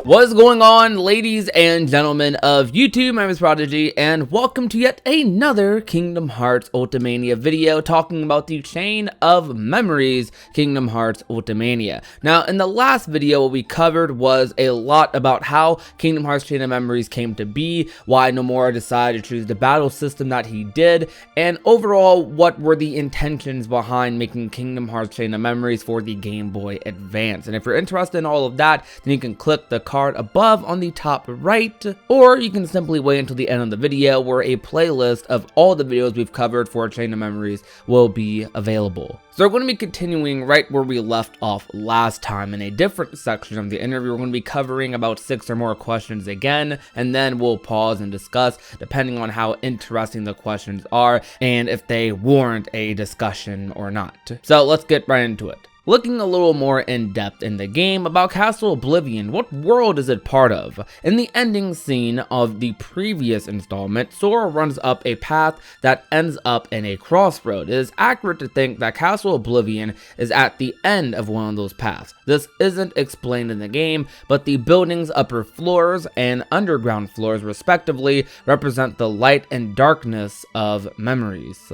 What is going on, ladies and gentlemen of YouTube? My name is Prodigy, and welcome to yet another Kingdom Hearts Ultimania video talking about the Chain of Memories Kingdom Hearts Ultimania. Now, in the last video, what we covered was a lot about how Kingdom Hearts Chain of Memories came to be, why Nomura decided to choose the battle system that he did, and overall, what were the intentions behind making Kingdom Hearts Chain of Memories for the Game Boy Advance. And if you're interested in all of that, then you can click the card above on the top right, or you can simply wait until the end of the video where a playlist of all the videos we've covered for Chain of Memories will be available. So we're going to be continuing right where we left off last time in a different section of the interview. We're going to be covering about 6 or more questions again, and then we'll pause and discuss depending on how interesting the questions are and if they warrant a discussion or not. So let's get right into it. Looking a little more in depth in the game about Castle Oblivion, what world is it part of? In the ending scene of the previous installment, Sora runs up a path that ends up in a crossroad. It is accurate to think that Castle Oblivion is at the end of one of those paths. This isn't explained in the game, but the building's upper floors and underground floors respectively represent the light and darkness of memories.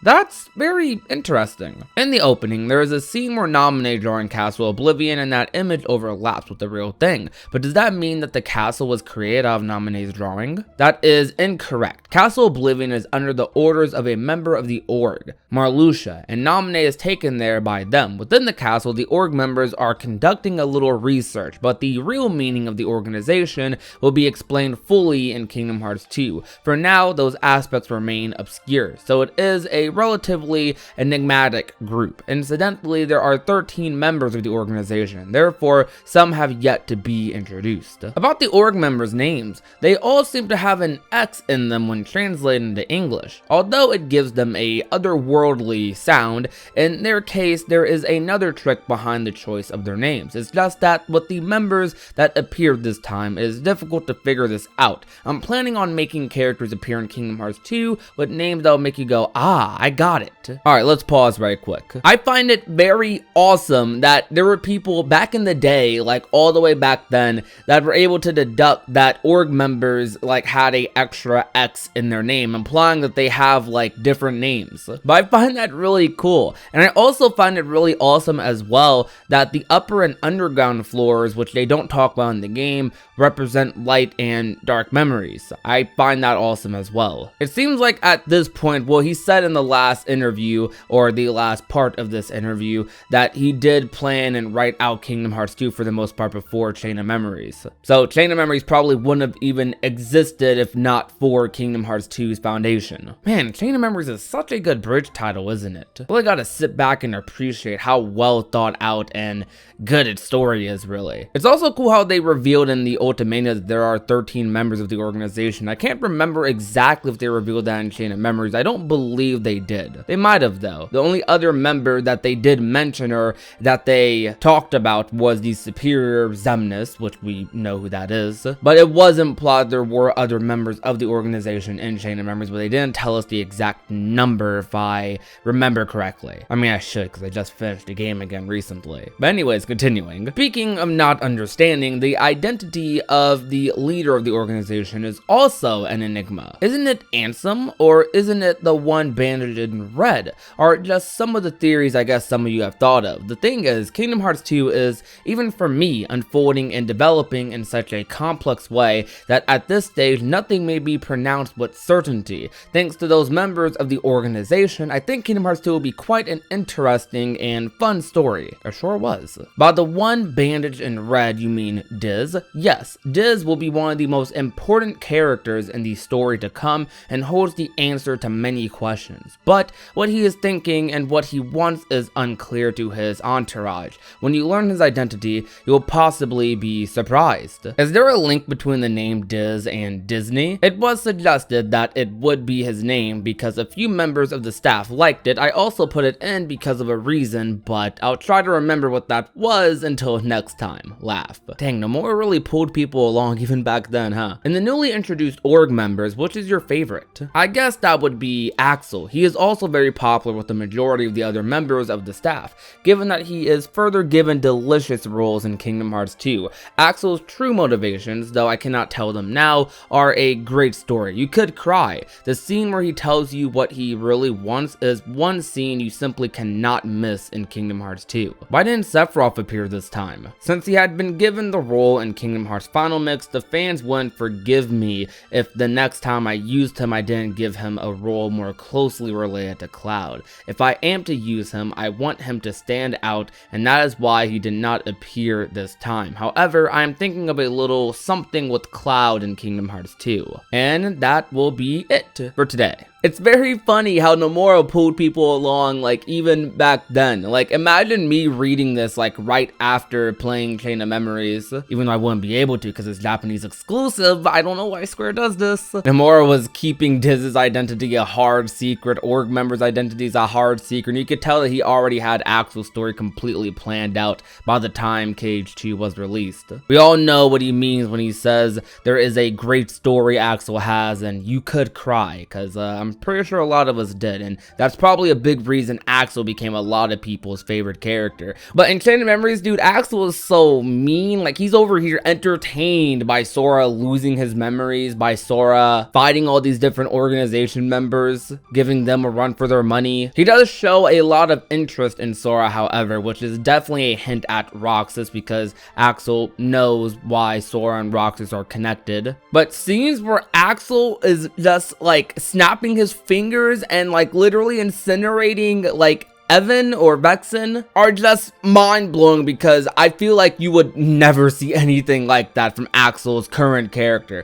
That's very interesting. In the opening, there is a scene where Naminé drawing Castle Oblivion, and that image overlaps with the real thing. But does that mean that the castle was created out of Naminé's drawing? That is incorrect. Castle Oblivion is under the orders of a member of the Org, Marluxia, and Naminé is taken there by them. Within the castle, the Org members are conducting a little research, but the real meaning of the organization will be explained fully in Kingdom Hearts 2. For now, those aspects remain obscure, so it is a relatively enigmatic group. Incidentally, there are 13 members of the organization, therefore some have yet to be introduced. About the Org members' names, they all seem to have an X in them when translated into English. Although it gives them a otherworldly sound, in their case there is another trick behind the choice of their names. It's just that with the members that appeared this time, it is difficult to figure this out. I'm planning on making characters appear in Kingdom Hearts 2 with names that will make you go, ah, I got it. Alright, let's pause right quick. I find it very awesome that there were people back in the day, like all the way back then, that were able to deduct that Org members like had a extra X in their name, implying that they have like different names. But I find that really cool, and I also find it really awesome as well that the upper and underground floors, which they don't talk about in the game, represent light and dark memories. I find that awesome as well. It seems like at this point, well, he said in the last interview, or the last part of this interview, that he did plan and write out Kingdom Hearts 2 for the most part before Chain of Memories. So Chain of Memories probably wouldn't have even existed if not for Kingdom Hearts 2's foundation. Man, Chain of Memories is such a good bridge title, isn't it? Really gotta sit back and appreciate how well thought out and good its story is, really. It's also cool how they revealed in the Ultimania that there are 13 members of the organization. I can't remember exactly if they revealed that in Chain of Memories. I don't believe they did. They might have, though. The only other member that they did mention or that they talked about was the Superior Xemnas, which we know who that is. But it was implied there were other members of the organization in Chain of Memories, but they didn't tell us the exact number if I remember correctly. I mean, I should, because I just finished the game again recently. But anyways, continuing. Speaking of not understanding, the identity of the leader of the organization is also an enigma. Isn't it Ansem, or isn't it the one bandaged in red? Or just some of the theories I guess some of you have thought of. The thing is, Kingdom Hearts 2 is, even for me, unfolding and developing in such a complex way that at this stage nothing may be pronounced with certainty. Thanks to those members of the organization, I think Kingdom Hearts 2 will be quite an interesting and fun story. It sure was. By the one bandaged in red, you mean Diz? Yes, Diz will be one of the most important characters in the story to come and holds the answer to many questions. But what he is thinking and what he wants is unclear to his entourage. When you learn his identity, you will possibly be surprised. Is there a link between the name Diz and Disney? It was suggested that it would be his name because a few members of the staff liked it. I also put it in because of a reason, but I'll try to remember what that was until next time. Laugh. Dang, Nomura really pulled people along even back then, huh? In the newly introduced Org members, which is your favorite? I guess that would be Axel. He is also very popular with the majority of the other members of the staff. given that he is further given delicious roles in Kingdom Hearts 2. Axel's true motivations, though I cannot tell them now, are a great story. You could cry. The scene where he tells you what he really wants is one scene you simply cannot miss in Kingdom Hearts 2. Why didn't Sephiroth appear this time? Since he had been given the role in Kingdom Hearts Final Mix, the fans wouldn't forgive me if the next time I used him I didn't give him a role more closely related to Cloud. If I am to use him, I want him to stand out, and that is why he did not appear this time. However, I am thinking of a little something with Cloud in Kingdom Hearts 2. And that will be it for today. It's very funny how Nomura pulled people along, like, even back then. Like, imagine me reading this, like, right after playing Chain of Memories. Even though I wouldn't be able to because it's Japanese exclusive, I don't know why Square does this. Nomura was keeping Diz's identity a hard secret, org members' identities a hard secret, and you could tell that he already had Axel's story completely planned out by the time KH2 was released. We all know what he means when he says there is a great story Axel has, and you could cry, because I'm pretty sure a lot of us did, and that's probably a big reason Axel became a lot of people's favorite character. But in Chain of Memories, dude, Axel is so mean. Like, he's over here entertained by Sora losing his memories, by Sora fighting all these different organization members, giving them a run for their money. He does show a lot of interest in Sora, however, which is definitely a hint at Roxas, because Axel knows why Sora and Roxas are connected. But scenes where Axel is just like snapping his fingers and like literally incinerating like Evan or Vexen are just mind-blowing, because I feel like you would never see anything like that from Axel's current character.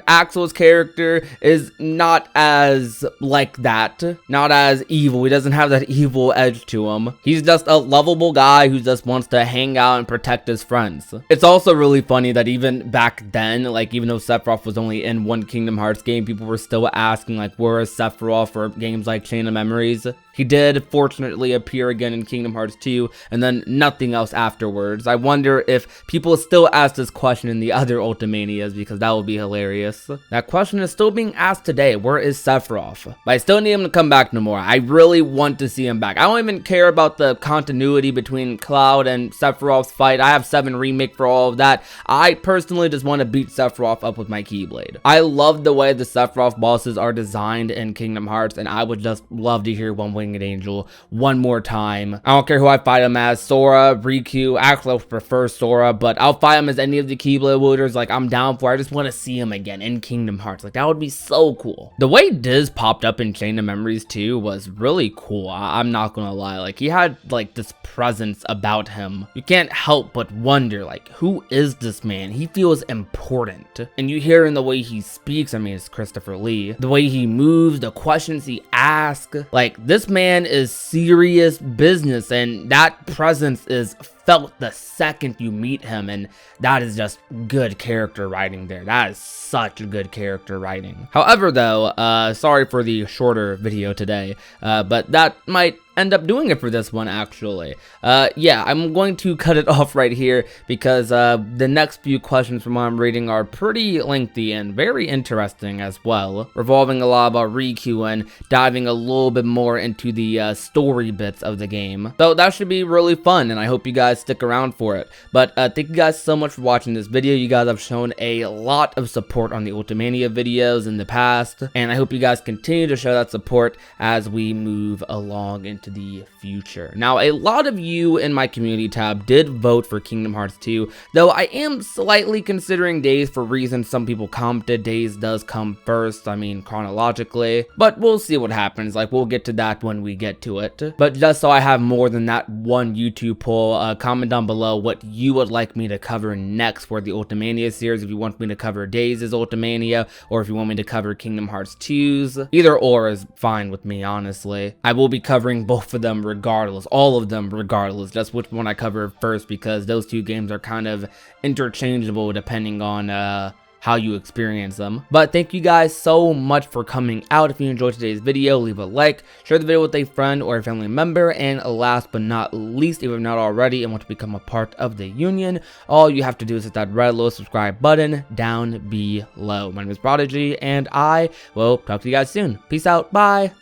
Axel's character is not as like that, not as evil. He doesn't have that evil edge to him. He's just a lovable guy who just wants to hang out and protect his friends. It's also really funny that even back then, like, even though Sephiroth was only in one Kingdom Hearts game, people were still asking like, where is Sephiroth for games like Chain of Memories? He did fortunately appear again in Kingdom Hearts 2, and then nothing else afterwards. I wonder if people still ask this question in the other Ultimanias, because that would be hilarious. That question is still being asked today. Where is Sephiroth? But I still need him to come back no more. I really want to see him back. I don't even care about the continuity between Cloud and Sephiroth's fight. I have 7 Remake for all of that. I personally just want to beat Sephiroth up with my Keyblade. I love the way the Sephiroth bosses are designed in Kingdom Hearts, and I would just love to hear One Winged Angel one more time. I don't care who I fight him as, Sora, Riku. Actually, I prefer Sora, but I'll fight him as any of the Keyblade wielders. Like, I'm down for it. I just want to see him again in Kingdom Hearts. Like, that would be so cool. The way Diz popped up in Chain of Memories 2 was really cool. I'm not gonna lie. Like, he had like this presence about him. You can't help but wonder, like, who is this man? He feels important. And you hear in the way he speaks, I mean, it's Christopher Lee, the way he moves, the questions he asks, like, this man is serious business, and that presence is felt the second you meet him, and that is just good character writing there. That is such good character writing. However, though, sorry for the shorter video today, but that might end up doing it for this one, actually. Yeah, I'm going to cut it off right here, because the next few questions from what I'm reading are pretty lengthy and very interesting as well, revolving a lot about Riku and diving a little bit more into the story bits of the game. So that should be really fun, and I hope you guys stick around for it. But thank you guys so much for watching this video. You guys have shown a lot of support on the Ultimania videos in the past, and I hope you guys continue to show that support as we move along into the future. Now, a lot of you in my community tab did vote for Kingdom Hearts 2, though I am slightly considering Days for reasons some people commented. Days does come first, I mean, chronologically, but we'll see what happens. Like, we'll get to that when we get to it. But just so I have more than that one YouTube poll, comment down below what you would like me to cover next for the Ultimania series. If you want me to cover Days' Ultimania, or if you want me to cover Kingdom Hearts 2's, either or is fine with me, honestly. I will be covering both of them regardless, all of them regardless, just which one I cover first, because those two games are kind of interchangeable depending on how you experience them. But thank you guys so much for coming out. If you enjoyed today's video, leave a like, share the video with a friend or a family member, and last but not least, if you're not already and want to become a part of the union, all you have to do is hit that red little subscribe button down below. My name is Prodigy, and I will talk to you guys soon. Peace out. Bye.